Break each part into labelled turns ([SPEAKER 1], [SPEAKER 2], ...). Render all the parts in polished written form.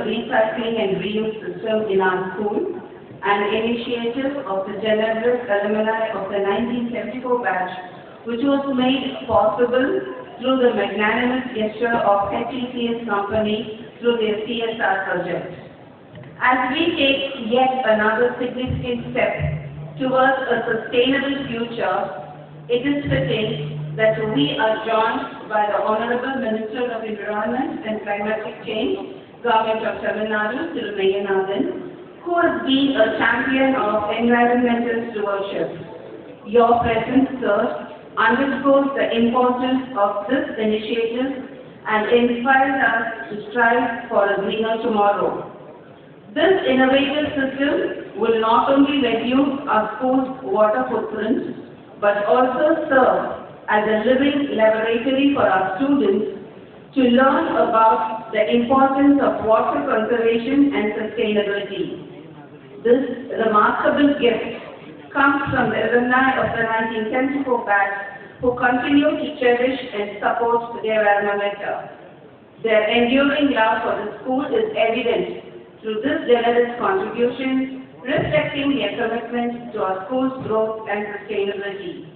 [SPEAKER 1] recycling and reuse system in our school, an initiative of the generous alumni of the 1974 batch, which was made possible through the magnanimous gesture of HECS company through their CSR project. As we take yet another significant step towards a sustainable future, it is fitting that we are joined by the Honorable Minister of Environment and Climatic Change, Government of Tamil Nadu, Thiru Meyyanadan, who has been a champion of environmental stewardship. Your presence, sir, underscores the importance of this initiative and inspires us to strive for a greener tomorrow. This innovative system will not only reduce our school's water footprint, but also serve as a living laboratory for our students to learn about the importance of water conservation and sustainability. This remarkable gift comes from the alumni of the 1974 batch who continue to cherish and support their alma mater. Their enduring love for the school is evident through this generous contribution, reflecting their commitment to our school's growth and sustainability.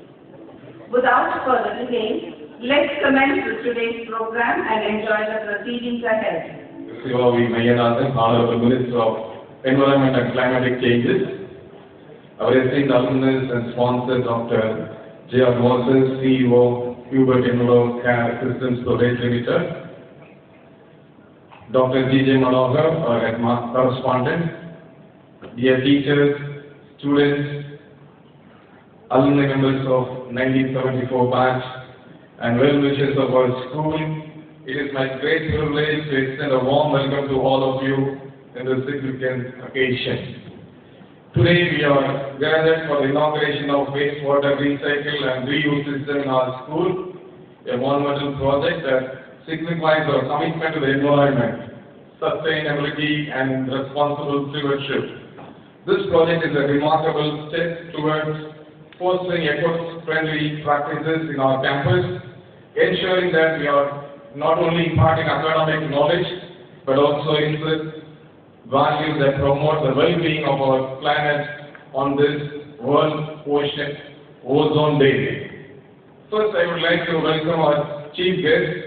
[SPEAKER 1] Without further delay, let's commence with today's program and enjoy the proceedings ahead.
[SPEAKER 2] Thiru Meyyanadan, Honorable Minister of Environment and Climatic Changes, our esteemed alumnus and sponsor, Dr. J.R. Moses, CEO, Hubert Envelope Care Systems Private Limited, Dr. G.J. Manohar, our headmaster correspondent, dear teachers, students, alumni members of 1974 batch, and well-wishers of our school, it is my great privilege to extend a warm welcome to all of you in this significant occasion. Today we are gathered for the inauguration of wastewater recycle and reuse system in our school, a monumental project that signifies our commitment to the environment, sustainability and responsible stewardship. This project is a remarkable step towards fostering eco-friendly practices in our campus, ensuring that we are not only imparting academic knowledge, but also insist values that promote the well-being of our planet on this World Ozone Day. First, I would like to welcome our chief guest,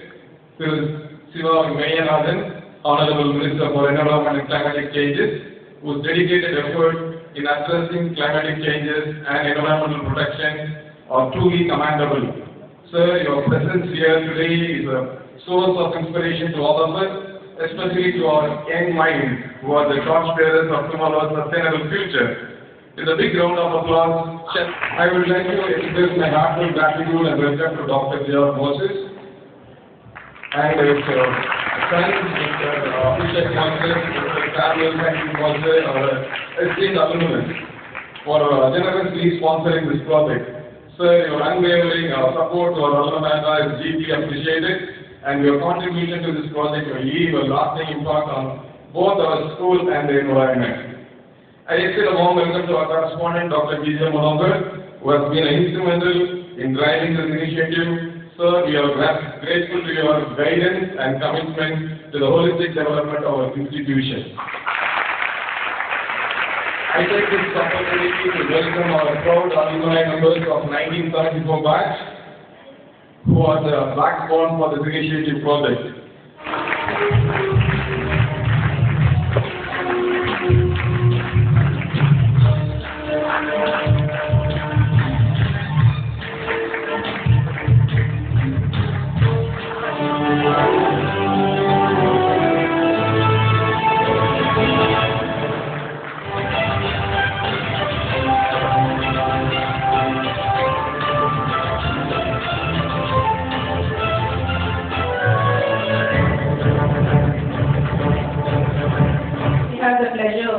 [SPEAKER 2] Thiru Meyyanadan, Honorable Minister for Environment and Climatic Changes, whose dedicated effort in addressing climatic changes and environmental protection are truly commendable. Sir, your presence here today is a source of inspiration to all of us, especially to our young minds who are the torchbearers of tomorrow's sustainable future. With a big round of applause, I would like to express my heartfelt gratitude and welcome to Dr. J.R. Moses and his friends, Mr. Abhishek Moses, Mr. Samuel Moses, our esteemed alumnus, for generously sponsoring this project. Sir, your unwavering support to our alma mater is deeply appreciated, and your contribution to this project will leave a lasting impact on both our school and the environment. I extend a warm welcome to our correspondent, Dr. G.J. Manohar, who has been instrumental in driving this initiative. Sir, we are grateful to your guidance and commitment to the holistic development of our institution. I take this opportunity to welcome our proud alumni members of 1974 batch, who are the backbone for this initiative project.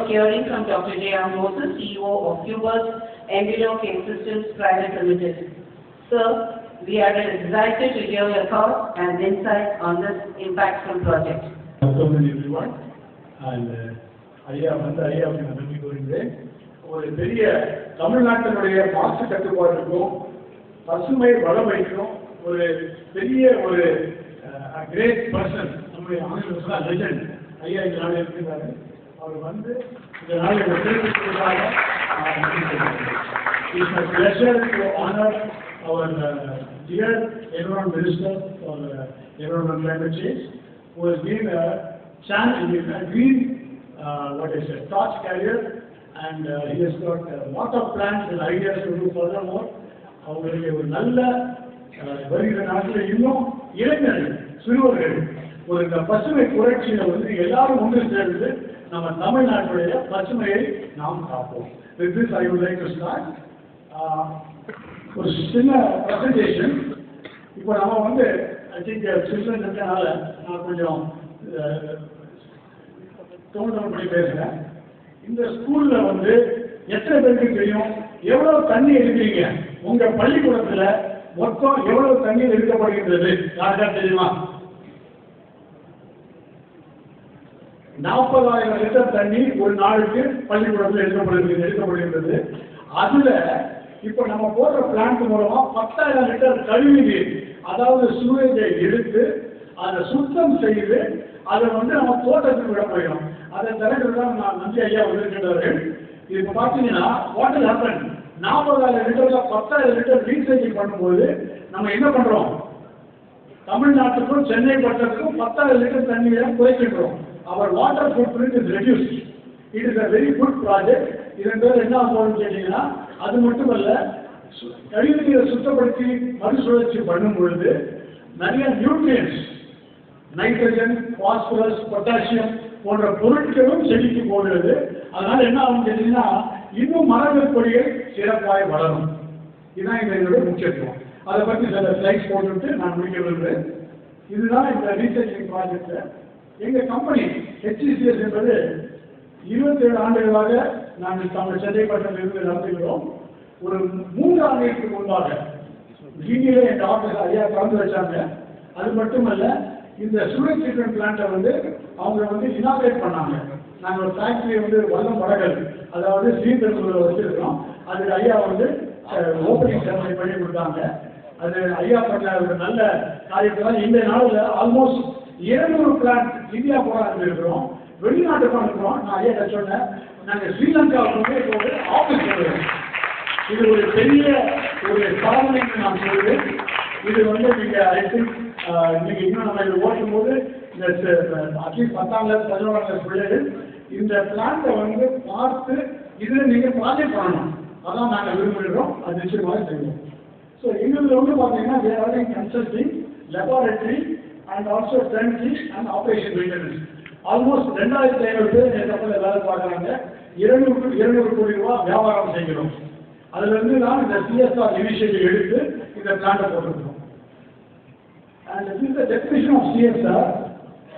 [SPEAKER 1] Hearing from Dr. J.R. Moses, CEO of Hubert Envelope Care Systems Private Limited. Sir, we are excited to hear your thoughts and insights on this impactful project.
[SPEAKER 3] Welcome everyone, and ஐயா அப்படின்னு நன்றி கூறுகிறேன். ஒரு பெரிய தமிழ்நாட்டினுடைய மாசு கட்டுப்பாட்டுக்கும் பசுமை வளமைக்கும் ஒரு பெரிய ஒரு கிரேட் பர்சன், நம்முடைய ஆங்கிலம் சொன்னா லெஜெண்ட், ஐயா இந்த நாள் இருக்கிறாரு. அவர் வந்து இந்த நாள் தெரிவிப்பதற்காக It's my pleasure to honor our dear Environment Minister for Environment and Climate Change, who has been a green, torch carrier, and he has got a lot of plans and ideas to do furthermore. அவங்களுக்கு ஒரு நல்ல வருகிற நாட்டில் இன்னும் இளைஞர்கள் சிறுவர்கள் ஒரு பசுமை புரட்சியில வந்து எல்லாரும் ஒன்று சேர்ந்து நம்ம தமிழ்நாட்டுடைய பசுமையை நாம் காப்போம். With this I would like to start. ஒரு சின்ன பிரசன்டேஷன். இப்போ நம்ம வந்து ஐ திங்க் சில்ட்ரன் இருக்கனால நான் கொஞ்சம் தோன்றபடி பேசுறேன். இந்த ஸ்கூல்ல வந்து எத்தனை பேருக்கு தெரியும் எவ்வளவு தண்ணி எடுக்கிறீங்க? உங்க பள்ளிக்கூடத்துல மொத்தம் எவ்வளவு தண்ணீர் எடுக்கப்படுகின்றது யாருக்கா தெரியுமா? 40,000 லிட்டர் தண்ணி ஒரு நாளுக்கு பள்ளிக்கூடத்தில் எடுக்கப்படுகின்றது. அதுல இப்ப நம்ம போடுற பிளான்ட் மூலமா 10,000 லிட்டர் கழிவு நீர், அதாவது சூழலை எடுத்து அதை சுத்தம் செய்து அதை வந்து நம்ம தோட்டத்துக்கு விட போயிடும். அதை திறக்கிறதுதான் நான் நம்பி ஐயா வந்திருக்கிறார்கள். இப்ப பாத்தீங்கன்னா வாட்டர் ஹேப்பன் 40,000 லிட்டர்ல 10,000 லிட்டர் ரீசைக்கிள் பண்ணும்போது நம்ம என்ன பண்றோம்? தமிழ்நாட்டுக்கும் சென்னை பட்டத்துக்கும் 10,000 லிட்டர் தண்ணியை குறைக்கின்றோம். Our water footprint is reduced. It is a very good project. இதன் பேர் என்ன ஆகும்னு கேட்டீங்கன்னா, அது மட்டுமல்ல, கழிவு நீரை சுத்தப்படுத்தி மறுசுழற்சி பண்ணும் பொழுது நிறைய நியூட்ரியன்ஸ், நைட்ரஜன், பாஸ்பரஸ், பொட்டாசியம் போன்ற பொருட்களும் செடிக்கு போகிறது. அதனால என்ன ஆகும் கேட்டீங்கன்னா, இன்னும் மரங்கள் கொடிகள் சிறப்பாய் வளரும். இதுதான் இதனுடைய முக்கியத்துவம். அதை பற்றி சில ஸ்லைட்ஸ் போட்டுவிட்டு நான் முடிக்க விரும்புகிறேன். இதுதான் இந்த ரீசைக்ளிங் ப்ராஜெக்ட். எங்க கம்பெனி HCCS என்பது 27 ஆண்டுகளாக நாங்கள் தமிழ் சென்னை பட்டத்தில் இருந்து நடத்துகிறோம். ஒரு 3 ஆண்டுகளுக்கு முன்பாக டிடியில எங்க ஆபீஸ் ஐயா திறந்து வச்சாங்க. அது மட்டுமல்ல, இந்த சூழல் ட்ரீட்மெண்ட் பிளான்ட்டை வந்து அவங்க வந்து இனாகிரேட் பண்ணாங்க. நாங்கள் ஒரு ஃபேக்டரி வந்து வல்லம் வடகல், அதாவது ஸ்ரீபெரும்புதூர்ல வச்சிருக்கிறோம். அது ஐயா வந்து ஓப்பனிங் செரமனி பண்ணி கொடுத்தாங்க. அது ஐயா பண்ண ஒரு நல்ல காரியத்தான். இந்த நாளில் ஆல்மோஸ்ட் 200 பிளான்ட் இந்தியா போல இருக்கிறோம், வெளிநாட்டுக்கு இருக்கிறோம். நான் ஐயா சொன்னேன், நாங்கள் ஸ்ரீலங்காவுக்கு வந்து ஒரு ஆஃபீஸ் போடுறோம். இது ஒரு பெரிய ஒரு சாதனைன்னு நான் சொல்லுவேன். இது வந்து நீங்க ஐ திங்க் இன்னைக்கு இன்னும் நம்ம இதை ஓட்டும் போது இந்த அட்லீஸ்ட் 10ஆம் கிளாஸ் 11ஆம் கிளாஸ் பிள்ளைகள் இந்த பிளான்ட்டை வந்து பார்த்து இதில் நீங்க ப்ராஜெக்ட் பண்ணணும். அதான் நாங்கள் விரும்புகிறோம். அது நிச்சயமாக செய்வோம். ஸோ எங்களுக்கு வந்து பார்த்தீங்கன்னா வேற consulting, laboratory and also turnkey and operation maintenance. Almost 2,500 பேர் என் கப்பலில் வேலை பார்க்குறாங்க. 200 கோடி ரூபா வியாபாரம் செய்கிறோம். அதுல இருந்து தான் இந்த CSR இனிஷியேட்டிவ் எடுத்து இந்த பிளான்ட்டை போட்டிருக்கோம். And this is the definition of CSR.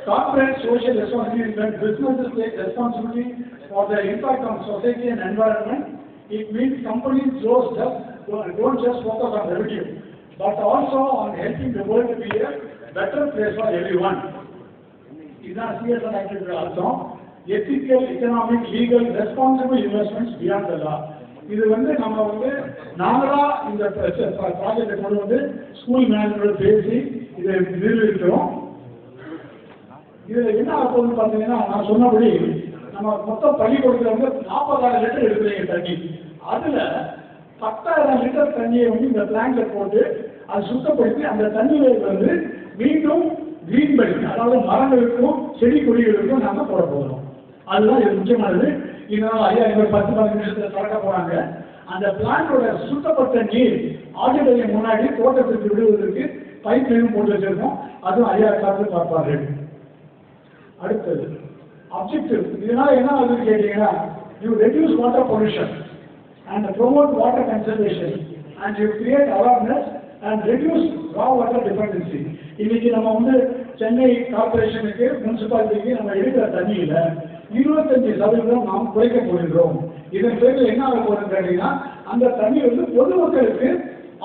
[SPEAKER 3] Corporate social responsibility means businesses take responsibility for their impact on society and environment. It means companies don't just focus on revenue, but also on helping the world to be a better place for everyone. இதுதான் CSR activity அர்த்தம். Ethical, economic, legal, responsible investments beyond the law. இது வந்து நம்ம வந்து நாங்களா இந்த ப்ராஜெக்டை கொண்டு வந்து ஸ்கூல் மேனேஜரோட பேசி இதை நிர்வகிக்கிறோம். இதுல என்ன ஆகும்னு பார்த்தீங்கன்னா, நான் சொன்னபடி நம்ம மொத்தம் பள்ளிக்கூடத்தில் வந்து 40,000 லிட்டர் எடுக்கிறீங்க தண்ணி. அதுல 10,000 லிட்டர் தண்ணியை வந்து இந்த பிளான்ட்ல போட்டு அதை சுத்தப்படுத்தி அந்த தண்ணியை வந்து மீண்டும் கிரீன் பெல்ட், அதாவது மரங்களுக்கும் செடி கொடிகளுக்கும் நாம போட போகிறோம். அதுதான் இது முக்கியமானது. இதனால ஐயா இங்க 10-15 நிமிஷத்துல திறக்க போறாங்க. அந்த பிளான்டோட சுத்தப்பட்ட நீர் ஆடிட்டோரியம் முன்னாடி தோட்டத்திற்கு விடுவதற்கு பைப் லைனும் போட்டு வச்சிருக்கோம். அதுவும் ஐயா சார்ந்து பார்ப்பார்கள். அடுத்தது அப்ஜெக்டிவ். இதனால என்ன ஆகுதுன்னு கேட்டீங்கன்னா, you reduce water pollution and promote water conservation and you create awareness and reduce raw water dependency. இன்னைக்கு நம்ம வந்து சென்னை கார்பரேஷனுக்கு முனிசிபாலிட்டிக்கு நம்ம எடுக்கிற தண்ணியில 25% நாம் குறைக்க போகிறோம். இதன் பேரில் என்ன ஆக போகுதுன்னு கேட்டீங்கன்னா, அந்த தண்ணி வந்து பொதுமக்களுக்கு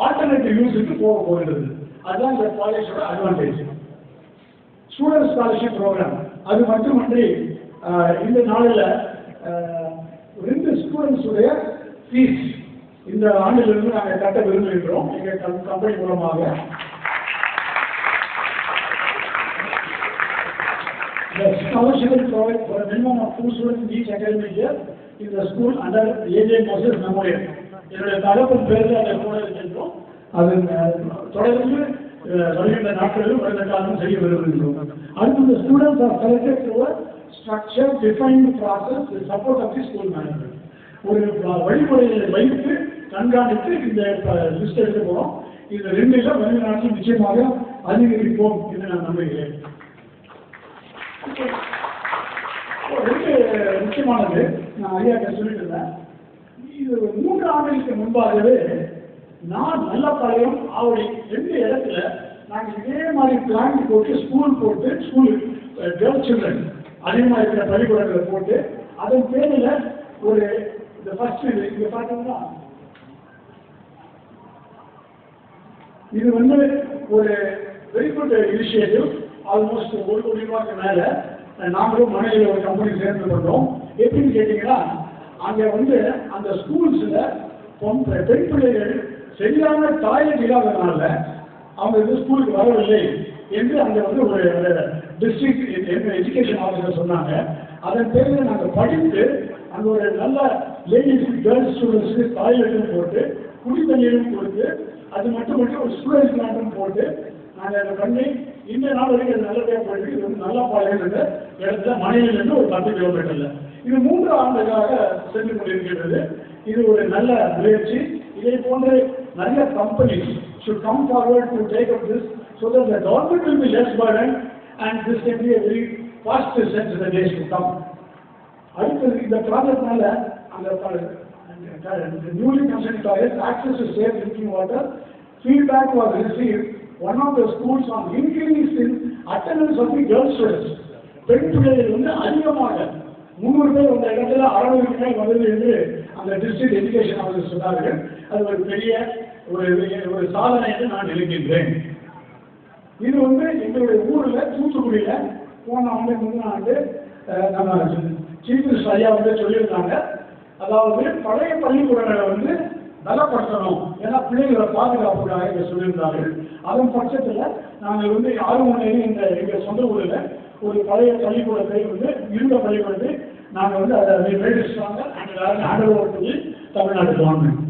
[SPEAKER 3] ஆல்டர்னேட்டிவ் யூஸுக்கு போக போகிறது. அதுதான் இந்த காலேஜோட அட்வான்டேஜ். Student scholarship program. அது மட்டுமன்றி இந்த நாளில் 2 ஸ்டூடெண்ட்ஸ் உடைய ஃபீஸ் இந்த ஆண்டிலிருந்து நாங்கள் கட்ட விரும்புகின்றோம் எங்கள் கம்பெனி மூலமாக. scholarship will provide for a minimum of 2 students each academic year in the school under A.J. Moses Memorial. என்னுடைய தகப்பன் பேரில் அதை கூட இருக்கின்றோம். அது தொடர்ந்து வருகின்ற நாட்களில் வருகின்ற காலம் செய்ய விரும்புகின்றோம். அடுத்து the students are selected through a structured defined process with support of the school management. ஒரு வழிமுறையை வைத்து கண்காணித்து இந்த லிஸ்ட் எடுக்க போகிறோம். இந்த 2 வருகிற நாட்கள் நிச்சயமாக அதிகரிப்போம் என்று நான் நம்புகிறேன். முக்கியமானது நான் ஐயா சொல்லிட்டு இருந்தேன். இது 3 ஆண்டுகளுக்கு முன்பாகவே நான் நல்லபாளையம் ஆவடி 2 இடத்துல நாங்கள் இதே மாதிரி பிளான் போட்டு ஸ்கூல் கேர்ள்ஸ் சில்ட்ரன் அதிகமாக இருக்கிற பள்ளிக்கூடங்களை போட்டு அதன் பேரில் ஒரு இந்த ஃபர்ஸ்ட் இங்கே பார்த்தீங்கன்னா இது ஒரு வெரி குட் இனிஷியேட்டிவ். ஆல்மோஸ்ட் 1 கோடி ரூபாய்க்கு மேலே நாங்களும் மனைவியில் ஒரு கம்பெனி சேர்ந்து பண்ணுறோம். எப்படின்னு கேட்டிங்கன்னா அங்கே அந்த ஸ்கூல்ஸில் பெண் பிள்ளைகள் சரியான டாய்லெட் இல்லாததுனால அவங்க ஸ்கூலுக்கு வரவில்லை என்று அங்கே ஒரு டிஸ்ட்ரிக்ட் எஜுகேஷன் ஆஃபீஸர் சொன்னாங்க. அதன் பேரில் நாங்கள் படித்து அங்கே ஒரு நல்ல லேடிஸ் கேர்ள்ஸ் ஸ்டூடெண்ட்ஸுக்கு டாய்லெட்டும் போட்டு குடி தண்ணீரும் கொடுத்து அது மட்டும் ஒரு ஸ்டூடெண்ட்ஸ் பிளான்ட்டும் போட்டு நாங்கள் அதை பண்ணி இந்த நாள் வரைக்கும் அது நல்லபடியாக போயிட்டு இது நல்லா பாளையம் என்ற இடத்துல மனையிலிருந்து ஒரு 10 கிலோமீட்டர்ல இது 3 ஆண்டுகளாக சென்று கொண்டிருக்கிறது. இது ஒரு நல்ல முயற்சி. இதை போன்று நிறைய companies should come forward to take up this so that the government will be less burdened and this can be a very fast sense in the days to come. அடுத்தது இந்த ப்ராஜெக்ட்னால அந்த newly constructed toilets access to safe drinking water feedback was received one of the schools on increase in attendance of the girls students. பெண் பிள்ளைகள் அதிகமாக 300 பேர் அந்த இடத்துல 600 பேர் வருது என்று அந்த டிஸ்ட்ரிக்ட் எஜுகேஷன் ஆஃபீஸர் சொன்னார்கள். அது ஒரு பெரிய ஒரு சாதனை என்று நான் நினைக்கின்றேன். இது எங்களுடைய ஊரில் தூத்துக்குடியில் போன ஆண்டு நம்ம சீஃப் மினிஸ்டர் ஐயா சொல்லியிருந்தாங்க. அதாவது பழைய பள்ளிக்கூடங்களை பலப்படுத்தணும், ஏன்னா பிள்ளைகளை பாதுகாப்புக்காக சொல்லியிருந்தார்கள். அதன் பட்சத்தில் நாங்கள் ஆர்வமுனையில் எங்கள் சொந்த ஊரில் ஒரு பழைய பள்ளிக்கூடத்தை இருந்த பள்ளிக்கூடத்தை நாங்கள் அதை மேடிஸ்டாங்க ஆண்டவர் தமிழ்நாடு கவர்மெண்ட்.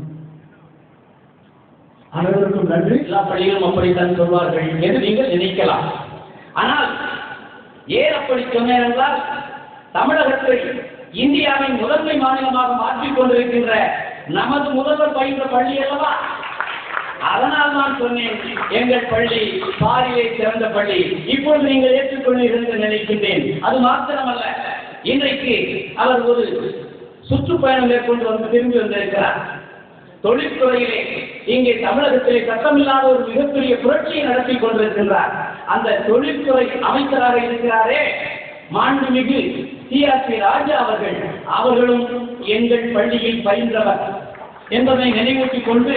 [SPEAKER 3] அனைவருக்கும் நன்றி.
[SPEAKER 4] எல்லா பள்ளிகளும் அப்படித்தான் சொல்வார்கள் என்று நீங்கள் நினைக்கலாம். ஆனால் ஏன் அப்படி சொன்னேன் என்றால் தமிழகத்தை இந்தியாவின் முதன்மை மாநிலமாக மாற்றிக் கொண்டிருக்கின்ற நமது முதல்வர் பயின்ற பள்ளி அல்லவா. அதனால் நான் சொன்னேன் எங்கள் பள்ளி பாரியை சிறந்த பள்ளி. இப்பொழுது நீங்கள் ஏற்றுக்கொண்டீர்கள் என்று நினைக்கின்றேன். அது மாத்திரமல்ல, இன்றைக்கு அவர் ஒரு சுற்றுப்பயணம் மேற்கொண்டு திரும்பி வந்திருக்கிறார். தொழில்துறையிலே இங்கே தமிழகத்திலே சட்டமில்லாத ஒரு மிகப்பெரிய புரட்சியை நடத்தி கொண்டிருக்கின்றார். அந்த தொழில்துறை அமைச்சராக இருக்கிறாரே மாண்புமிகு சி.ஆர்.பி. ராஜா அவர்களும் எங்கள் பள்ளியில் பயின்றவர் என்பதை நினைவூட்டிக் கொண்டு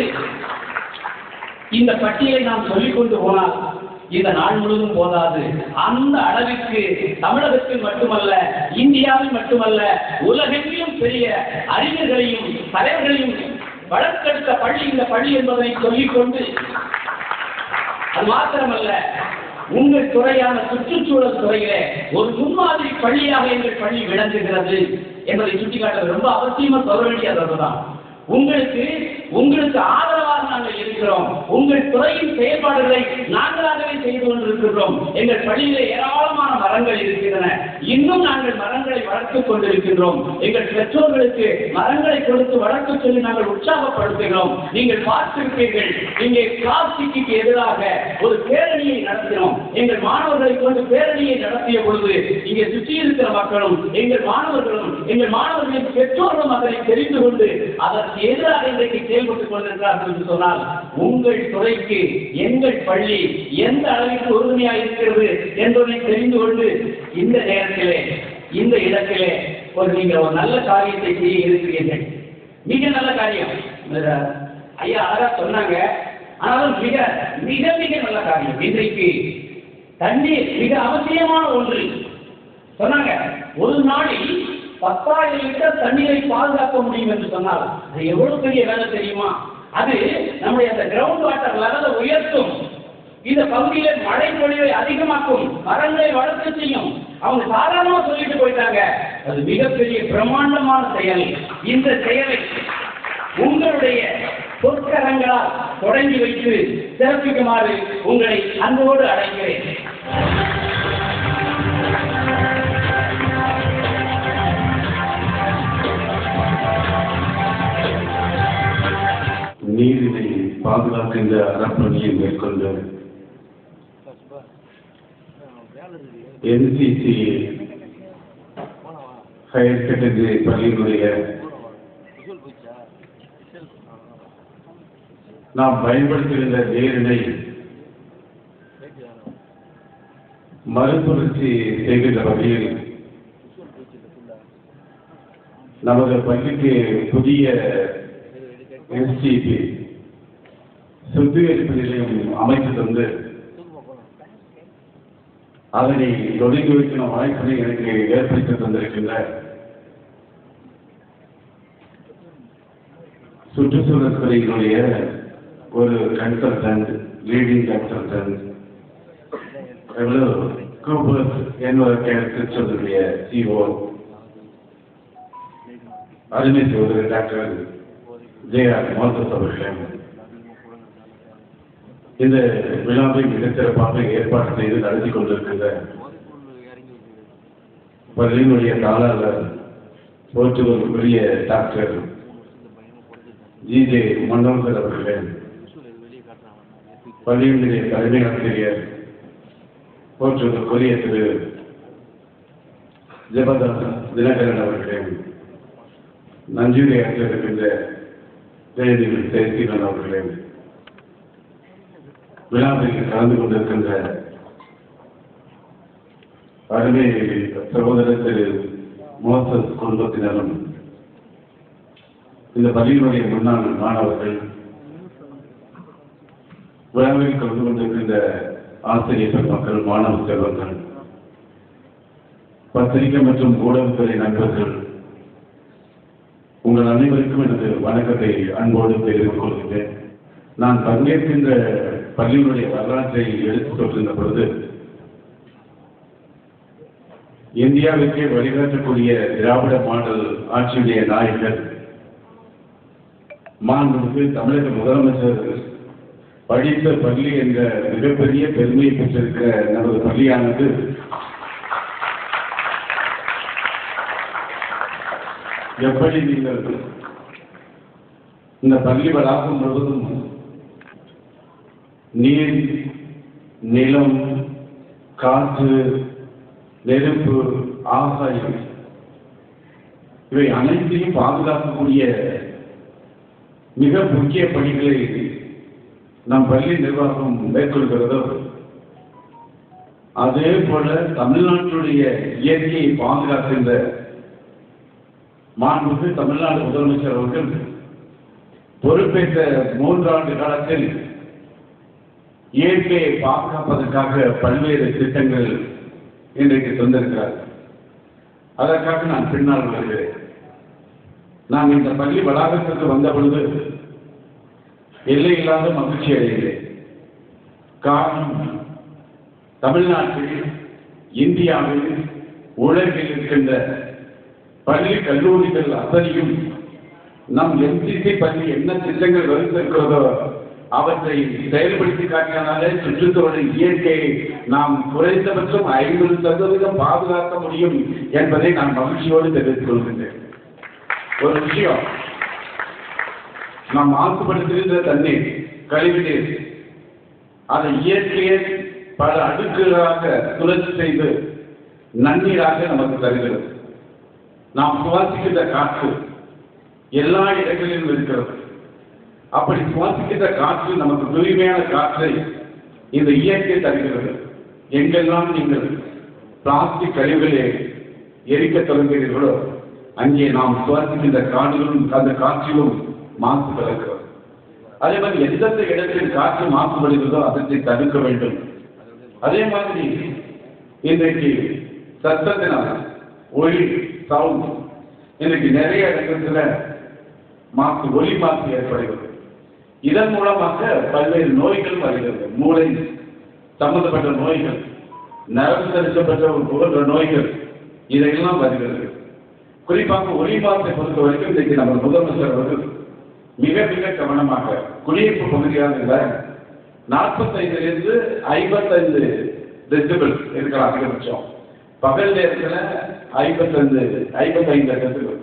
[SPEAKER 4] இந்த பட்டியலை நாம் சொல்லிக் கொண்டு போனால் இந்த நாள் முழுவதும் போதாது. அந்த அளவிற்கு தமிழகத்தில் மட்டுமல்ல, இந்தியாவில் மட்டுமல்ல, உலகெங்கிலும் பெரிய அறிஞர்களையும் தலைவர்களையும் வளர்த்தெடுத்த பள்ளி இந்த பள்ளி என்பதை சொல்லிக்கொண்டு, அது மாத்திரமல்ல, உங்கள் துறையான சுற்றுச்சூழல் துறையிலே ஒரு முன்மாதிரி பள்ளியாக எங்கள் பள்ளி விளங்குகிறது என்பதை சுட்டிக்காட்ட ரொம்ப அவசியமா சொல்ல வேண்டியதுதான். உங்களுக்கு ஆதரவாக நாங்கள் இருக்கிறோம். உங்கள் துறையின் செயல்பாடுகளை நாங்களாகவே செய்து கொண்டிருக்கிறோம். எங்கள் பள்ளியிலே ஏராளமான மரங்கள் இருக்கின்றன. இன்னும் நாங்கள் மரங்களை வளர்த்துக் கொண்டிருக்கின்றோம். எங்கள் பெற்றோர்களுக்கு மரங்களை கொடுத்து வளர்க்க சொல்லி நாங்கள் உற்சாகப்படுத்துகிறோம். நீங்கள் பார்த்திருப்பீர்கள், இங்கே பிளாஸ்டிக்கு எதிராக ஒரு பேரணியை நடத்தினோம். எங்கள் மாணவர்களை கொண்டு பேரணியை நடத்திய பொழுது இங்கே சுற்றி இருக்கிற மக்களும் எங்கள் மாணவர்களின் பெற்றோர்களும் அதனை தெரிந்து கொண்டு அதற்கு எதிராக இன்றைக்கு செயல்பட்டுக் கொண்டிருக்கிறார்கள் என்று சொன்னால், உங்கள் துறைக்கு எங்கள் பள்ளி எந்த அளவிற்கு உறுதுணையாக இருக்கிறது என்பதை தெரிந்து கொண்டு இந்த நேரத்திலே இந்த இடத்திலே நீங்கள் ஒரு நல்ல காரியத்தை செய்ய இருக்கிறீர்கள். மிக நல்ல காரியம். ஐயா அழகா சொன்னாங்க. ஆனாலும் மிக மிக மிக நல்ல காரியம். இன்றைக்கு தண்ணீர் மிக அவசியமான ஒன்று சொன்னாங்க. ஒரு நாளில் 10,000 லிட்டர் தண்ணீரை பாதுகாக்க முடியும் என்று சொன்னால் அது எவ்வளவு பெரிய வேலை தெரியுமா? அது நம்முடைய அந்த கிரவுண்ட் வாட்டர் லெவலை உயர்த்தும். இந்த பகுதியில் மழை பொழிவை அதிகமாக்கும், மரங்களை வளர்க்க செய்யும். அவங்க சாதாரணமா சொல்லிட்டு போயிட்டாங்க. அது மிகப்பெரிய பிரம்மாண்டமான செயல். இந்த செயலை உங்களுடைய பொற்கரங்களால் தொடங்கி வைத்து சிறப்பிக்குமாறு உங்களை அன்போடு அழைக்கிறேன்.
[SPEAKER 5] நீரினை பாதுகாக்கின்ற அறப்பணியை மேற்கொண்டு NCC ஹையர் செகண்டரி பள்ளியினுடைய நாம் பயன்படுத்துகின்ற நீரினை மறுசுழற்சி செய்கின்ற வகையில் நமது பள்ளிக்கு புதிய NCP சுத்திகரிப்பு நிலையம் அமைத்து தந்து அதனை தொடங்கி வைக்கும் வாய்ப்பினை எனக்கு ஏற்படுத்தி தந்திருக்கின்ற சுற்றுச்சூழல் துறையினுடைய ஒரு கன்சல்டன்ட், லீடிங் கன்சல்டன்ட், கூபர்ஸ் திருச்செந்தூருடைய CEO அருமை சகோதரர் டாக்டர் ஜெயா மோசஸ் அவர்கள் இந்த விழாவை மிக சிறப்பாக ஏற்பாடு செய்து நடத்தி கொண்டிருக்கின்ற பள்ளியினுடைய தாளாளர் போற்றுவதற்குரிய டாக்டர் GJ மனோகர் அவர்கள், பள்ளியினுடைய தலைமை ஆசிரியர் போற்றுவதற்குரிய திரு ஜெபதாஸ் தினகரன் அவர்கள், நஞ்சூரி ஆற்றிருக்கின்ற ஜெயதேவி சேசிவன் அவர்கள், விழாவில் கலந்து கொண்டிருக்கின்ற அருமை சகோதரர் திரு மோசஸ் குடும்பத்தினரும், இந்த பள்ளியினுடைய முன்னாள் மாணவர்கள், விழாவில் கலந்து கொண்டிருக்கின்ற ஆசிரியர் மக்கள், மாணவ செல்வங்கள், பத்திரிகை மற்றும் ஊடகத்துறை நண்பர்கள், உங்கள் அனைவருக்கும் எனது வணக்கத்தை அன்போடு தெரிவித்துக் கொள்கிறேன். நான் பங்கேற்கின்ற பள்ளியினுடைய வரலாற்றை எடுத்துக் கொண்டிருந்த பொழுது இந்தியாவுக்கே வழிகாட்டக்கூடிய திராவிட மாடல் ஆட்சியுடைய நாயகர் மாண்புமிகு தமிழக முதலமைச்சர் படித்த பள்ளி என்ற மிகப்பெரிய பெருமையை பெற்றிருக்கிற நமது பள்ளியானது எப்படி நீங்கள் இந்த பள்ளி வளாகம் முழுவதும் நீர், நிலம், காற்று, நெருப்பு, ஆகாயம் இவை அனைத்தையும் பாதுகாக்கக்கூடிய மிக முக்கிய பணிகளை நம் பள்ளி நிர்வாகம் மேற்கொள்கிறதோ, அதே போல தமிழ்நாட்டுடைய இயற்கையை பாதுகாக்கின்ற மாண்புமிகு தமிழ்நாடு முதலமைச்சர் அவர்கள் பொறுப்பேற்ற 3 ஆண்டு காலத்தில் இயற்கையை பாதுகாப்பதற்காக பல்வேறு திட்டங்கள் இன்றைக்கு தந்திருக்கிறார். அதற்காக நான் பின்னால் வருகிறேன். நான் இந்த பள்ளி வளாகத்திற்கு வந்த பொழுது எல்லையில்லாத மகிழ்ச்சி அடைகிறேன். காரணம், தமிழ்நாட்டில், இந்தியாவில், உலகில் இருக்கின்ற பள்ளி கல்லூரிகள் அத்தனையும் நம் NCC பள்ளி என்ன திட்டங்கள் வகுத்திருக்கிறதோ அவற்றை செயல்படுத்தி காட்டினாலே சுற்றுச்சூழல் இயற்கையை நாம் குறைந்தபட்சம் 50% பாதுகாக்க முடியும் என்பதை நான் மகிழ்ச்சியோடு தெரிவித்துக் கொள்கின்றேன். ஒரு விஷயம், நாம் மாசுபடுத்துகின்ற தண்ணீர், கழிவுநீர், அதை இயற்கையை பல அடுக்குகளாக சுழற்சி செய்து நன்னீராக நமக்கு தருகிறது. நாம் சுவாசிக்கின்ற காற்று எல்லா இடங்களிலும் இருக்கிறது. அப்படி சுவாசிக்கின்ற காற்று, நமக்கு தூய்மையான காற்றை இந்த இயற்கை தருகிறது. எங்கெல்லாம் நீங்கள் பிளாஸ்டிக் கழிவுகளை எரிக்க தொடங்குகிறீர்களோ அங்கே நாம் சுவாசிக்கின்ற காடுகளும் அந்த காற்றிலும் மாசு கலக்கிறது. அதே மாதிரி எந்தெந்த இடத்தில் காற்று மாசுபடுகிறதோ அதனை தடுக்க வேண்டும். அதே மாதிரி இன்றைக்கு சத்தத்தினால், ஒளி, சவுண்ட், இன்றைக்கு நிறைய இடத்துல மாசு, ஒலி மாசு ஏற்படுகிறது. இதன் மூலமாக பல்வேறு நோய்கள் வருகிறது. மூளை சம்பந்தப்பட்ட நோய்கள், நரம்பு தரிசப்பட்ட போன்ற நோய்கள் இதையெல்லாம் வருகிறது. குறிப்பாக ஒளி மாசை பொறுத்த வரைக்கும் இன்றைக்கு நம்ம முதலமைச்சர் அவர்கள் மிக மிக கவனமாக குடியிருப்பு பகுதியாக 45 to 55 டெசிபிள் இருக்கலாம் அதிகபட்சம். பகல் நேரத்தில் 55 டெசிபிள்,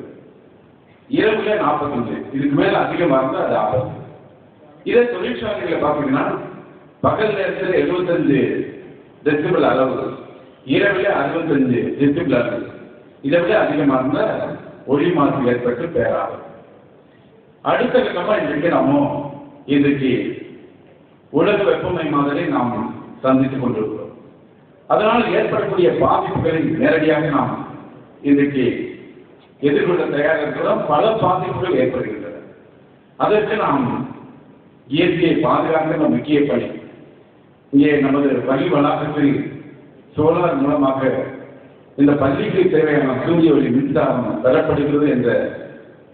[SPEAKER 5] இரவுல 45, இதுக்கு மேல அதிகமாக இருந்தால் அது ஆபத்து. இதே தொழிற்சாலைகளை பார்த்தீங்கன்னா பகல் நேரத்தில் 75 டெசிபிள் அளவு, இரவில் 65 டெசிபிள் அளவு. இதை விட அதிகமாக இருந்தால் ஒளி மாசு ஏற்பட்டு பேராகும். அடுத்த கட்டமாக இன்றைக்கு உலக வெப்பமயமாதலை நாம் சந்தித்துக் கொண்டிருக்கிறோம். அதனால் ஏற்படக்கூடிய பாதிப்புகளை நேரடியாக நாம் இன்றைக்கு எதிர்கொள்ள தயாராக இருக்கிறோம். பல பாதிப்புகள் ஏற்படுகின்றன. அதற்கு நாம் இயற்கையை பாதுகாக்கிற முக்கிய பணி. இங்கே நமது பள்ளி வளாகத்தில் சோலார் மூலமாக இந்த பள்ளிக்கு தேவையான சூரிய ஒளி மின்சாரம் பெறப்படுகிறது என்ற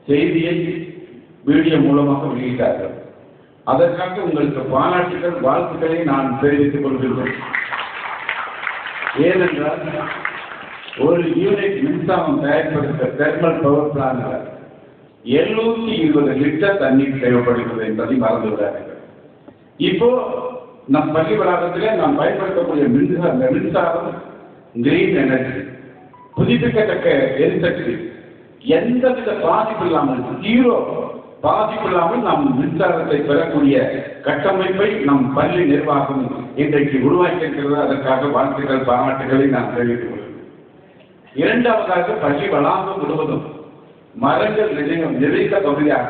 [SPEAKER 5] செய்தியை வீடியோ மூலமாக வெளியிட்டார்கள். அதற்காக உங்களுக்கு பாராட்டுகள், வாழ்த்துக்களை நான் தெரிவித்துக் கொள்கிறேன். ஏனென்றால் ஒரு யூனிட் மின்சாரம் தயாரிப்பதற்கு தெர்மல் பவர் பிளான்ட் 720 லிட்டர் தண்ணீர் தேவைப்படுகிறது என்பதை மறந்து விடாதீர்கள். இப்போ நம் பள்ளி வளாகத்திலே நாம் பயன்படுத்தக்கூடிய மின்சாரம் கிரீன் எனர்ஜி, புதுப்பிக்கத்தக்க எரிசக்தி, எந்தவித பாதிப்பு இல்லாமல், ஜீரோ பாதிப்பு இல்லாமல் நாம் மின்சாரத்தை பெறக்கூடிய கட்டமைப்பை நம் பள்ளி நிர்வாகம் இன்றைக்கு உருவாக்கி இருக்கிறது. அதற்காக வாழ்த்துக்கள், பாராட்டுகளை நான் தெரிவித்துக் கொள்கிறேன். இரண்டாவதாக, பள்ளி வளாகம் முழுவதும் மரங்கள் நிறைந்த பகுதியாக,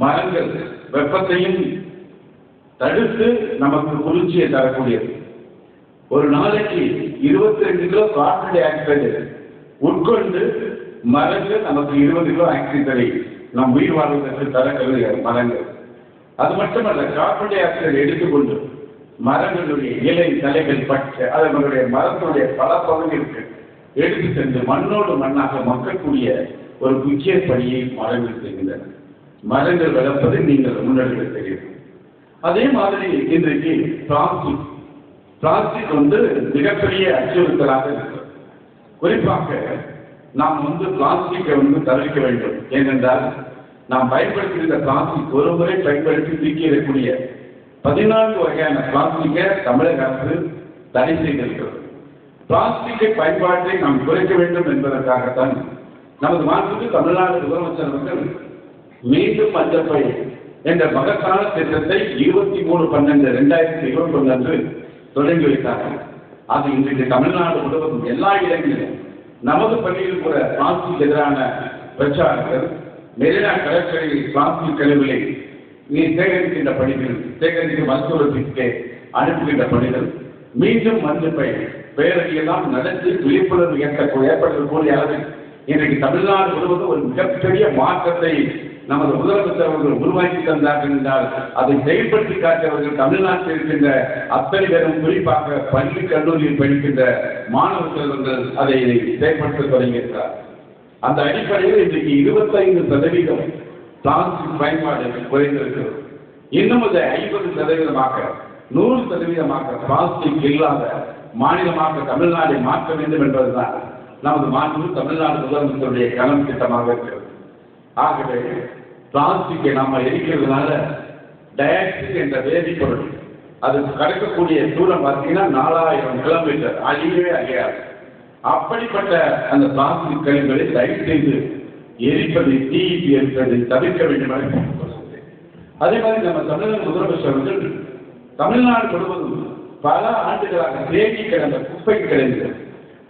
[SPEAKER 5] மரங்கள் வெப்பத்தையும் தடுத்து நமக்கு குளிர்ச்சியை தரக்கூடியது. ஒரு நாளைக்கு 22 கிலோ கார்பன் டை ஆக்சைடு உட்கொண்டு மரங்கள் நமக்கு 20 கிலோ ஆக்சிஜனை நம் உயிர் வாழ்வதற்கு தரக்கூடிய மரங்கள். அது மட்டுமல்ல, கார்பன் டை ஆக்சைடு எடுத்துக்கொண்டு மரங்களுடைய இலை தலைகள் பட்டு அதனுடைய மரத்துடைய பல பகுதிகளுக்கு எடுத்து சென்று மண்ணோடு மண்ணாக மக்கக்கூடிய ஒரு முக்கிய பணியை மரங்கள் செய்கின்றன. மரங்கள் வளர்ப்பதை நீங்கள் முன்னெடுக்க தெரியும். அதே மாதிரி இன்றைக்கு பிளாஸ்டிக் மிகப்பெரிய அச்சுறுத்தலாக இருக்கிறது. குறிப்பாக நாம் பிளாஸ்டிக்கை தவிர்க்க வேண்டும். ஏனென்றால் நாம் பயன்படுத்துகின்ற பிளாஸ்டிக் ஒரு முறை பயன்படுத்தி தூக்கிடக்கூடிய 14 வகையான பிளாஸ்டிக்கை தமிழக அரசு தடை செய்திருக்கிறது. பிளாஸ்டிக்கை பயன்பாட்டை நாம் குறைக்க வேண்டும் என்பதற்காகத்தான் நமது மாண்புக்கு தமிழ்நாடு முதலமைச்சர் அவர்கள் மீண்டும் மஞ்சப்பை என்ற மகத்தான திட்டத்தை 23/12/2021 அன்று தொடங்கி வைத்தார்கள். அது இன்றைக்கு தமிழ்நாடு முழுவதும் எல்லா இடங்களிலும், நமது பள்ளியில் கூட பிளாஸ்டிக் எதிரான பிரச்சாரங்கள், மெரினா கடற்கரை பிளாஸ்டிக் கழிவுகளை சேகரிக்கின்ற பணிகள், சேகரிக்கும் மருத்துவத்திற்கு அனுப்புகின்ற பணிகள், மீண்டும் மஞ்சப்பை பெயரையெல்லாம் நடத்தி விழிப்புணர்வு ஏற்படக்கூடிய அளவில் இன்றைக்கு தமிழ்நாடு முழுவதும் ஒரு மிகப்பெரிய மாற்றத்தை நமது முதலமைச்சர் அவர்கள் உருவாக்கி தந்தார்கள் என்றால் அதை செயல்படுத்தி காட்டியவர்கள் தமிழ்நாட்டில் இருக்கின்ற அத்தனை பேரும், குறிப்பாக பள்ளி கல்லூரியில் படிக்கின்ற மாணவ செல்வங்கள் அதை செயல்படுத்த தொடங்கியிருக்கிறார். அந்த அடிப்படையில் இன்றைக்கு 25% பிளாஸ்டிக் பயன்பாடு குறைந்திருக்கிறது. இன்னும் அதை 50%, 100% பிளாஸ்டிக் இல்லாத மாநிலமாக தமிழ்நாட்டை மாற்ற வேண்டும் என்பதுதான் நமது மாண்பு தமிழ்நாடு முதலமைச்சருடைய கனவு திட்டமாக இருக்கிறது. ஆகவே பிளாஸ்டிக்கை நாம எரிக்கிறதுனால டயாக்சின் என்ற வேதிப்பொருள் அது கடக்கக்கூடிய தூரம் பார்த்தீங்கன்னா 4000 கிலோமீட்டர், அழியவே அழியாது. அப்படிப்பட்ட அந்த பிளாஸ்டிக் கழிவுகளை தயவு செய்து எரிப்பதை, தீயிட்டு எரிப்பதை தவிர்க்க வேண்டும் என. அதே மாதிரி நம்ம தமிழக முதலமைச்சர்கள் தமிழ்நாடு முழுவதும் பல ஆண்டுகளாக தேங்கி கிடந்த குப்பை கிடங்குகள்,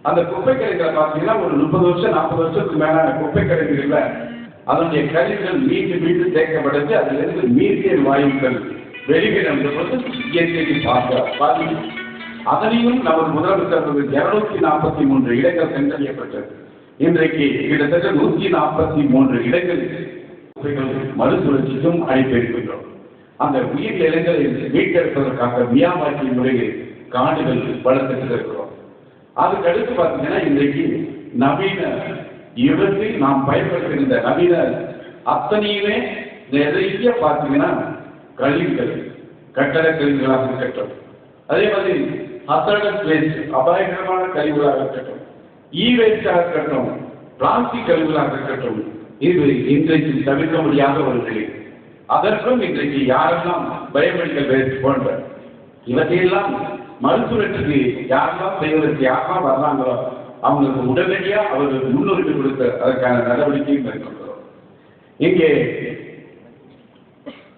[SPEAKER 5] அந்த குப்பை கிடங்குகளை பார்த்தீங்கன்னா ஒரு 30 வருஷம் 40 வருஷத்துக்கு மேலான குப்பை கிடங்குகள்ல அதனுடைய கழிவுகள் மீண்டும் தேக்கப்பட்டது. அதிலிருந்து மீத்தேன் வாயுக்கள் வெளியிடும் போது இயற்கைக்கு பாதிக்கும். அதனையும் நமது முதலமைச்சர் 243 இடங்கள் சென்றறியப்பட்டது. இன்றைக்கு கிட்டத்தட்ட 143 இடங்களில் மறுசுழற்சிக்கும் அழைப்பிருக்கின்றோம். அந்த உயிர் நிலங்களை மீட்டெடுப்பதற்காக மியாவாக்கி முறையில் காடுகள் வளர்த்துட்டு இருக்கிறோம். அதுக்கு அடுத்து பார்த்தீங்கன்னா இன்றைக்கு நவீன யுகத்தில் நாம் பயன்படுத்துகின்ற நவீன அத்தனையுமே நிறைய பார்த்தீங்கன்னா கழிவுகள், கட்டட கழிவுகளாக இருக்கட்டும், அதே மாதிரி ஹசார்டஸ் வேஸ்ட் அபாயகரமான கழிவுகளாக இருக்கட்டும், வேஸ்டாக இருக்கட்டும், பிளாஸ்டிக் கழிவுகளாக இருக்கட்டும், இது இன்றைக்கு தவிர்க்க முடியாத ஒரு நிலை. அதற்கும் இன்றைக்கு யாரெல்லாம் பயோமெடிக்கல் வேஸ்ட் போன்ற இவற்றையெல்லாம் மருத்துவத்துக்கு யாரெல்லாம் செய்வதற்கு யாரெல்லாம் வர்றாங்களோ அவங்களுக்கு உடனடியாக அவர்களுக்கு முன்னுரிமை கொடுத்த அதற்கான நடவடிக்கையும் மேற்கொள்கிறோம். இங்கே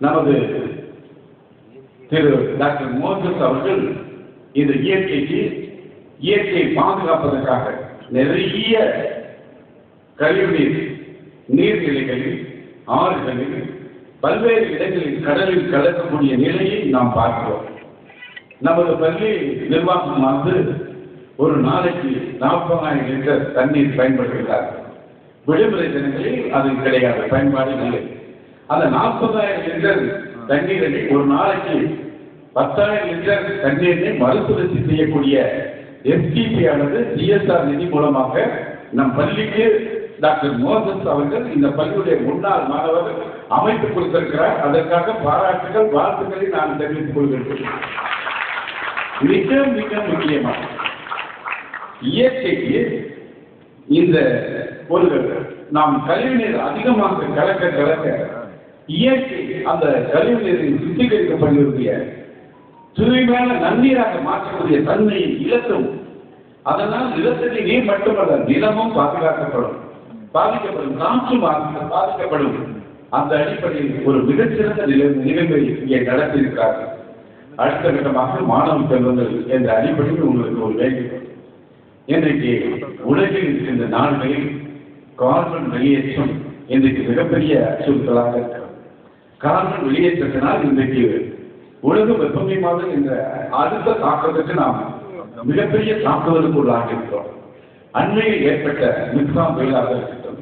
[SPEAKER 5] நமது திரு டாக்டர் மோசஸ் அவர்கள் இந்த இயற்கையை பாதுகாப்பதற்காக நிறைய கழிவுநீர் நீர்நிலைகளில், ஆறுகளில், பல்வேறு இடங்களில் கடலில் கலக்கக்கூடிய நிலையை நாம் பார்க்கிறோம். நமது பள்ளி நிர்வாகம் ஒரு நாளைக்கு 40,000 லிட்டர் தண்ணீர் பயன்படுத்துகிறார்கள். விடுமுறை தினங்களில் அது கிடையாது, பயன்பாடு இல்லை. அந்த 40,000 லிட்டர் தண்ணீரை ஒரு நாளைக்கு 10,000 லிட்டர் தண்ணீரை மறுசுழற்சி செய்யக்கூடிய எஸ்டிபி ஆனது சிஎஸ்ஆர் நிதி மூலமாக நம் பள்ளிக்கு டாக்டர் மோசஸ் அவர்கள் இந்த பள்ளியுடைய முன்னாள் மாணவர் அமைத்து கொடுத்திருக்கிறார். அதற்காக பாராட்டுகள், வாழ்த்துக்களை நான் தெரிவித்துக் கொள்கிறேன். மிக மிக முக்கியமாக இயற்கைக்கு இந்த பொருள்கள் நாம் கழிவுநீர் அதிகமாக கலக்க இயற்கை அந்த கழிவுநீரை சுத்திகரிக்கப்படுவதைய தூய்மையான நன்னீராக மாற்றக்கூடிய தன்மையை இழக்கும். அதனால் நிலத்தடி நீர் மட்டுமல்ல, நிலமும் பாதுகாக்கப்படும், காற்றும் பாதிக்கப்படும். அந்த அடிப்படையில் ஒரு மிகச்சிறந்த நிலைமை இங்கே நடத்தியிருக்கிறார்கள். அடுத்த கட்டமாக மாணவ செல்வங்கள் என்ற அடிப்படையில் உங்களுக்கு ஒரு வேண்டுகோள். இன்றைக்கு உலகில் இருக்கின்ற நாடுகளில் கார்பன் வெளியேற்றம் இன்றைக்கு மிகப்பெரிய அச்சுறுத்தலாக இருக்கிறது. கார்பன் வெளியேற்றத்தினால் இன்றைக்கு உலக வெப்பமயமாக என்ற அடுத்த தாக்கத்துக்கு நாம் மிகப்பெரிய தாக்குதலுக்கு உள்ளாக இருக்கிறோம். அண்மையில் ஏற்பட்ட மிக்சாம் புயலாக இருக்கட்டும்,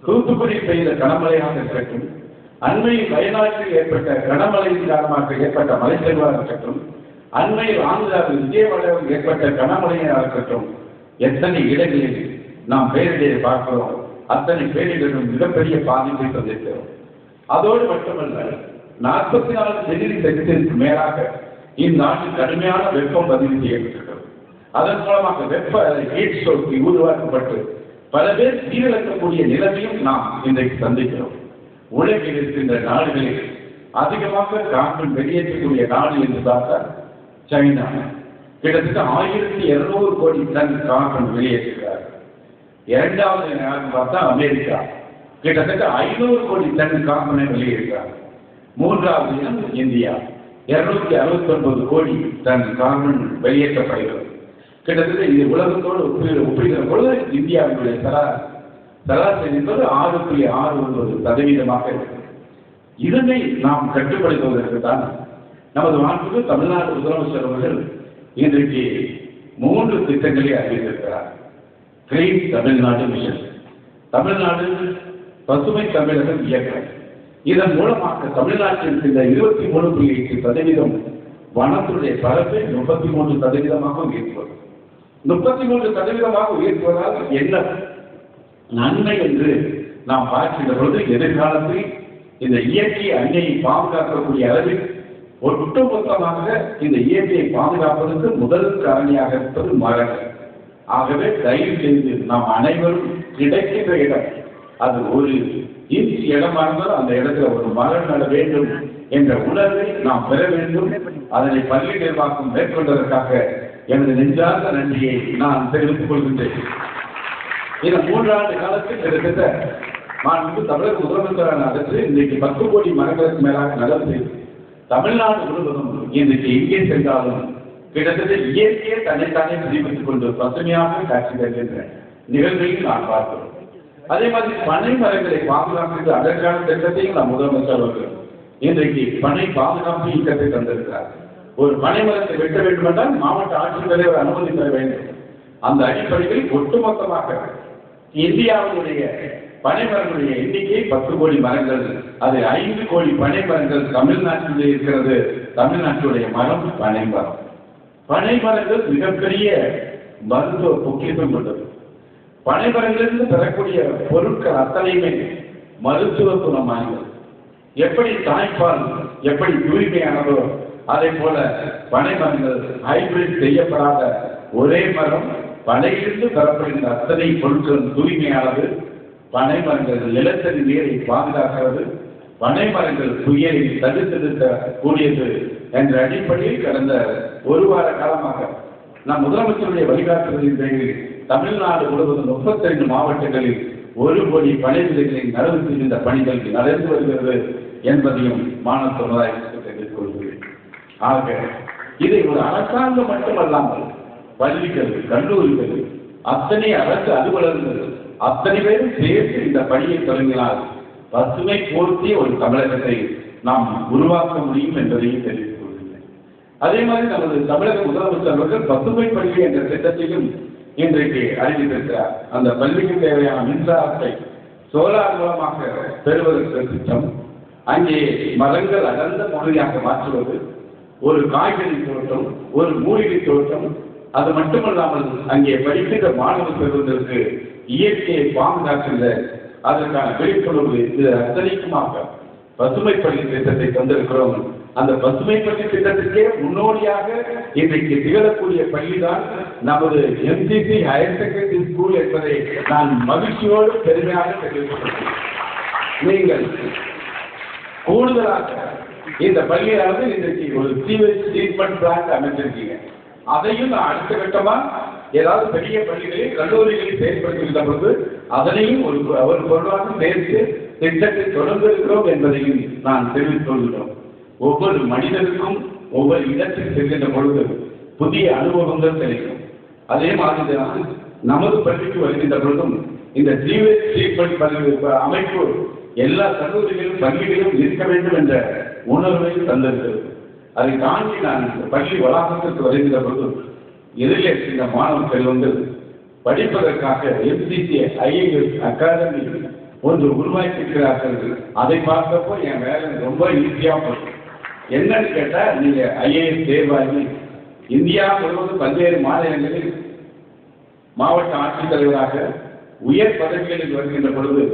[SPEAKER 5] தூத்துக்குடி பெய்த கனமழையாக இருக்கட்டும், அண்மையில் வயநாட்டில் ஏற்பட்ட கனமழையின் காரணமாக ஏற்பட்ட மலைச்சரிவாக இருக்கட்டும், அண்மையில் ஆந்திராவில் விஜயவாடாவில் ஏற்பட்ட கனமழையாக இருக்கட்டும், எத்தனை இடங்களில் நாம் பேரிடையை பார்க்கிறோம், அத்தனை பேரிடரும் மிகப்பெரிய பாதிப்பை சந்திக்கிறோம். அதோடு மட்டுமல்ல, 44 டிகிரி செல்சியஸுக்கு மேலாக இந்த ஆண்டில் கடுமையான வெப்பம் பதிவு செய்யப்பட்டிருக்கிறது. அதன் மூலமாக வெப்ப ஹீட் ஸ்ட்ரோக் உருவாக்கப்பட்டு பல பேர் சீரழிக்கக்கூடிய நிலைமையும் நாம் இன்றைக்கு சந்திக்கிறோம். உலகில் இருக்கின்ற நாடுகளில் அதிகமாக கார்பன் வெளியேற்றக்கூடிய நாடு என்று பார்த்தால் சைனா. கிட்டத்தட்ட 1200 கோடி டன் கார்பன் வெளியேற்றுகிறார். இரண்டாவது நாடு பார்த்தா அமெரிக்கா, கிட்டத்தட்ட 500 கோடி டன் கார்பனை வெளியேற்றுகிறார். மூன்றாவது இடம் இந்தியா, 269 கோடி டன் கார்பன் வெளியேற்றப்படுகிறது. கிட்டத்தட்ட இது உலகத்தோடு ஒப்பிடுகிற பொழுது இந்தியாவுடைய சராசரி என்பது 6.69% இருக்கிறது. இதனை நாம் கட்டுப்படுத்துவதற்கு தான் நமது மாண்புக்கு தமிழ்நாடு முதலமைச்சர் அவர்கள் இன்றைக்கு 3 திட்டங்களை அறிவித்திருக்கிறார். கிரீன் தமிழ்நாடு மிஷன், தமிழ்நாடு பசுமை தமிழகம் இயக்கம். இதன் மூலமாக தமிழ்நாட்டில் இருக்கின்ற 23.8% வனத்துடைய பரப்பை 33% உயர்த்துவது. 33% உயர்த்துவதால் என்ன நன்மை என்று நாம் பார்க்கின்ற பொழுது எதிர்காலத்தில் இந்த இயற்கை அன்னையை பாதுகாக்கக்கூடிய அளவில் ஒட்டுமொத்தமாக இந்த இயற்கையை பாதுகாப்பதற்கு முதல் காரணியாக இருப்பது மரங்கள். ஆகவே தயவு செய்து நாம் அனைவரும் கிடைக்கின்ற இடம், அது ஒரு இன்ச் இடமாக இருந்தால் அந்த இடத்துல ஒரு மரம் நட வேண்டும் என்ற உணர்வை நாம் பெற வேண்டும். அதனை பள்ளி நிர்வாகம் மேற்கொண்டதற்காக எனது நெஞ்சார்ந்த நன்றியை நான் தெரிவித்துக் கொள்கின்றேன். இந்த 3 ஆண்டு காலத்தில் கிட்டத்தட்ட மாண்புமிகு தமிழக முதலமைச்சரான அரசு இன்றைக்கு 10 கோடி மரங்களுக்கு மேலாக நலம் செய்து தமிழ்நாடு முழுவதும் இன்றைக்கு எங்கே சென்றாலும் கிட்டத்தட்ட இயற்கையை தன்னைத்தானே நிரூபித்துக் கொண்டு பசுமையாக காட்சி தருகின்ற நிகழ்வையும் நான் பார்க்கிறோம். அதே மாதிரி பனை மரங்களை பாதுகாப்பு அதற்கான திட்டத்தையும் நாம் முதலமைச்சர் அவர்கள் இன்றைக்கு பனை பாதுகாப்பு இயக்கத்தை தந்திருக்கிறார். ஒரு பனை மரத்தை வெட்ட வேண்டும் என்றால் மாவட்ட ஆட்சித்தலைவர் அனுமதி பெற வேண்டும். அந்த அடிப்படையில் ஒட்டுமொத்தமாக இந்தியாவுடைய பனைமரங்களுடைய எண்ணிக்கை 10 கோடி மரங்கள், அது 5 கோடி பனை மரங்கள் தமிழ்நாட்டிலே இருக்கிறது. தமிழ்நாட்டுடைய மரம் பனைமரம். பனைமரங்கள் மிகப்பெரிய மருத்துவ பொக்கிஷம் கொண்டது. பனைமரங்களிலிருந்து பெறக்கூடிய பொருட்கள் அத்தனையுமே மருத்துவ குணமானது. எப்படி தாய்ப்பால் எப்படி தூய்மையானதோ அதே போல பனை மரங்கள் ஹைபிரிட் செய்யப்படாத ஒரே மரம், பனையிலிருந்து பெறப்படுகின்ற அத்தனை பொருட்களும் தூய்மையானது, பனை மரங்கள் நிலத்தடி நீரை பாதுகாக்கிறது, பனை மரங்கள் புயலை தடுத்து நிறுத்த கூடியது என்ற அடிப்படையில் கடந்த ஒரு வார காலமாக நம் முதலமைச்சருடைய வழிகாட்டுதலின் பேரில் தமிழ்நாடு முழுவதும் 35 மாவட்டங்களில் 1 கோடி பனை விதைகளை நடவு செய்கின்ற பணிகள் நடந்து வருகிறது என்பதையும் மாணவ சமுதாயத்திற்கு தெரிவித்துக் கொள்கிறேன். ஆக இதை ஒரு அரசாங்கம் மட்டுமல்லாமல் பள்ளிகள், கல்லூரிகள், அத்தனை அரசு அலுவலர்கள் அத்தனை பேரும் சேர்த்து இந்த பணியை தொடங்கினால் பசுமை போர்த்திய ஒரு தமிழகத்தை நாம் உருவாக்க முடியும் என்பதையும் தெரிவித்துக் கொள்கிறேன். அதே மாதிரி நமது தமிழக முதலமைச்சர் அவர்கள் பசுமை பள்ளி என்ற திட்டத்தையும் இன்றைக்கு அறிவித்திருக்கிறார். அந்த பள்ளிக்கு தேவையான மின்சாரத்தை சோலார் மூலமாக பெறுவதற்கு திட்டம், அங்கே மரங்கள் அடர்ந்த பகுதியாக மாற்றுவது, ஒரு காய்கறி தோட்டம், ஒரு மூலிகை தோட்டம், அது மட்டுமல்லாமல் அங்கே படிக்கின்ற மாணவ பெறுவதற்கு இயற்கையை பாதுகாக்கின்ற அதற்கான விழிப்புணர்வு, இது அத்தனைக்குமாக பசுமை பள்ளி திட்டத்தை தந்திருக்கிறோம். அந்த பசுமை பள்ளி திட்டத்திற்கே முன்னோடியாக இன்றைக்கு திகழக்கூடிய பள்ளிதான் நமது எம்சிசி ஹையர் செகண்டரி ஸ்கூல் என்பதை நான் மகிழ்ச்சியோடு பெருமையாக தெரிவித்துள்ளேன். நீங்கள் கூடுதலாக இந்த பள்ளியானது இன்றைக்கு ஒரு சீவேஜ் ட்ரீட்மெண்ட் பிளான்ட் அமைச்சிருக்கீங்க. அதையும் நான் அடுத்த கட்டமா ஏதாவது பெரிய பள்ளிகளில், கல்லூரிகளில் செயல்படுத்துகின்ற பொழுது அதனையும் ஒரு பொருளாக சேர்த்து திட்டத்தை தொடர்ந்து இருக்கிறோம் என்பதையும் நான் தெரிவித்துக் கொள்கிறோம். ஒவ்வொரு மனிதனுக்கும் ஒவ்வொரு இடத்தில் செல்கின்ற பொழுது புதிய அனுபவங்கள் கிடைக்கும். அதே மாதிரி தான் நமது பள்ளிக்கு வருகின்ற பொழுதும் இந்த சீவேஜ் ட்ரீட்மெண்ட் அமைப்பு எல்லா கல்லூரிகளிலும் பள்ளிகளிலும் இருக்க வேண்டும் என்ற உணர்வை தந்திருக்கிறது. அதை தாண்டி நான் பள்ளி வளாகத்திற்கு வருகின்ற பொழுது எதிரில் இருக்கின்ற மாணவர்கள் வந்து படிப்பதற்காக எம்சிசி ஐஏஎஸ் அகாடமி ஒன்று உருவாக்கியிருக்கிறார்கள். அதை பார்த்தப்போ என் வேலை ரொம்ப ஈஸியாக போகும். என்னன்னு கேட்டா, நீங்க ஐஏஎஸ் தேர்வாகி இந்தியா முழுவதும் பல்வேறு மாநிலங்களில் மாவட்ட ஆட்சித்தலைவராக உயர் பதவிகளில் வருகின்ற பொழுது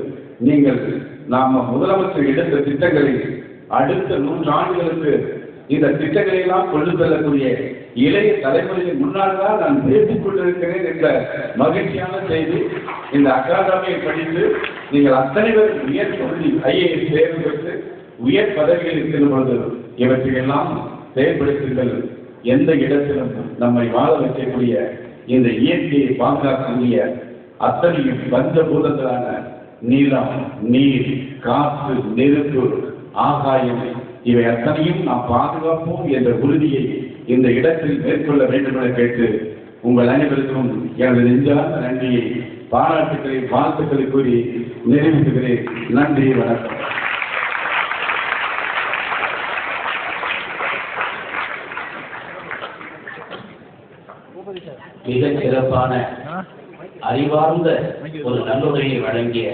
[SPEAKER 5] நீங்கள் நாம முதலமைச்சர் எடுத்த திட்டங்களை அடுத்த 100 ஆண்டுகளுக்கு இந்த திட்டங்களை எல்லாம் கொண்டு செல்லக்கூடிய இளைய தலைமுறையின் முன்னால் தான் நான் பேசிக் கொண்டிருக்கிறேன் என்ற மகிழ்ச்சியான செய்தி. இந்த அகாடமியை படித்து நீங்கள் அத்தனை பேர் உயர் பகுதி ஐஏஎஸ் தேர்வு பெற்று உயர் பதவியில் இருக்கிற பொழுது இவற்றையெல்லாம் செயல்படுத்துங்கள். எந்த இடத்திலும் நம்மை வாழ வைக்கக்கூடிய இந்த இயற்கையை பாதுகாக்கக்கூடிய அத்தனையும் பஞ்சபூதங்களான நீளம், நீர், காற்று, நெருப்பு, ஆகாயம், இவை அத்தனையும் நாம் பாதுகாப்போம் என்ற உறுதியை இந்த இடத்தில் மேற்கொள்ள வேண்டும் என கேட்டு உங்கள் அனைவருக்கும் எனது நெஞ்சார்ந்த நன்றியை, பாராட்டுக்களை, வாழ்த்துக்களை கூறி நிறைவேற்றுகிறேன். நன்றி, வணக்கம்.
[SPEAKER 4] மிகச் சிறப்பான அறிவார்ந்த ஒரு நல்லுரையை வழங்கிய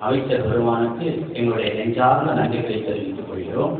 [SPEAKER 4] அமைச்சர் பெருமானுக்கு எங்களுடைய நெஞ்சார்ந்த நன்றிகளை தெரிவித்துக் கொள்கிறோம்.